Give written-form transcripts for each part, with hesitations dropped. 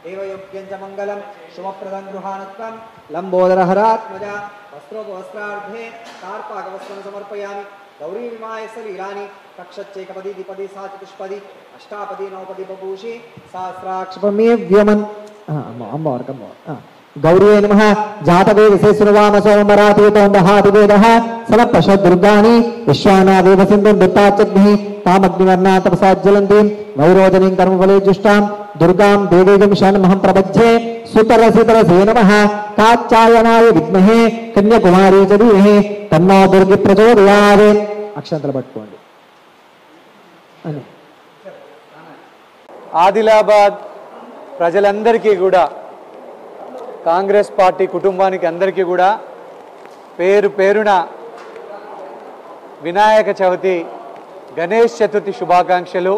देवयोग्यं च मंगलम शुभप्रदं गृहाणत्वं लंबोदरहरात्मज वस्त्रोपवस्त्रार्धे कार्पाकवस्त्रं समर्पयामि गौरी विमाय सलीलानि कक्षच्चैकपदी द्विपदी सा चतुष्पदी अष्टापदी नवपदी बभूषि सहस्राक्षपमेव्यमन् गौरी नमः जातवेदसे सुरवामसोमरातीतोऽम्बहादिवेदः समर्पशद्दुर्गाणि विश्वानादेव सिन्धुं दत्ताच्चग्निः तामग्निवर्णा तपसा ज्वलन्तीं वैरोचनीं कर्मफले जुष्टां दुर्गां देवीं शरणमहं प्रपद्ये सुतरसितरसे नमः कात्यायनाय विद्महे कन्याकुमारी च धीमहि तन्नो दुर्गे प्रचोदयात् अक्षंतలు పట్టుకోండి అని ఆదిలాబాద్ ప్రజలందరికీ కూడా కాంగ్రెస్ పార్టీ కుటుంబానికి అందరికీ కూడా పేరు పేరున వినాయక చవితి గణేష్ చతుర్థి శుభాకాంక్షలు.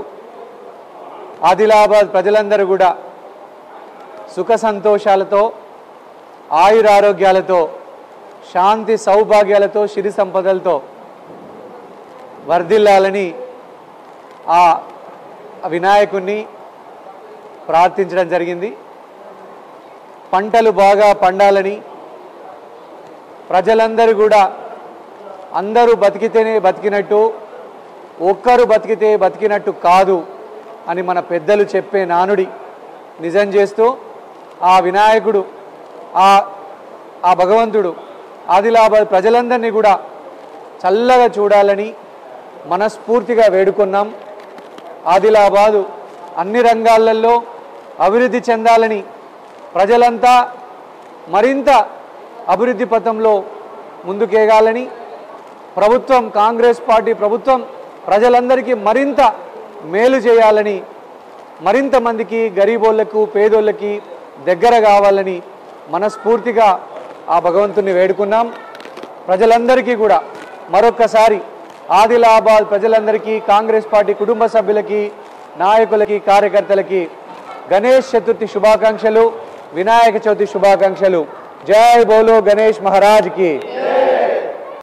ఆదిలాబాద్ ప్రజలందరూ కూడా సుఖ సంతోషాలతో ఆయురారోగ్యాలతో శాంతి సౌభాగ్యాలతో సిరి సంపదలతో వర్ధిల్లాలని ఆ వినాయకుణ్ణి ప్రార్థించడం జరిగింది. పంటలు బాగా పండాలని, ప్రజలందరూ కూడా అందరూ బతికితేనే బతికినట్టు, ఒక్కరు బతికితే బతికినట్టు కాదు అని మన పెద్దలు చెప్పే నానుడి నిజం చేస్తూ ఆ వినాయకుడు ఆ భగవంతుడు ఆదిలాబాద్ ప్రజలందరినీ కూడా చల్లగా చూడాలని మనస్ఫూర్తిగా వేడుకున్నాం. ఆదిలాబాదు అన్ని రంగాలలో అభివృద్ధి చెందాలని, ప్రజలంతా మరింత అభివృద్ధి పథంలో ముందుకేగాలని, ప్రభుత్వం కాంగ్రెస్ పార్టీ ప్రభుత్వం ప్రజలందరికీ మరింత మేలు చేయాలని, మరింత మందికి గరీబోళ్లకు పేదోళ్ళకి దగ్గర కావాలని మనస్ఫూర్తిగా ఆ భగవంతుని వేడుకున్నాం. ప్రజలందరికీ కూడా మరొక్కసారి ఆదిలాబాద్ ప్రజలందరికీ, కాంగ్రెస్ పార్టీ కుటుంబ సభ్యులకి, నాయకులకి, కార్యకర్తలకి గణేష్ చతుర్థి శుభాకాంక్షలు, వినాయక చవితి శుభాకాంక్షలు. జై బోలో గణేష్ మహారాజ్ కి.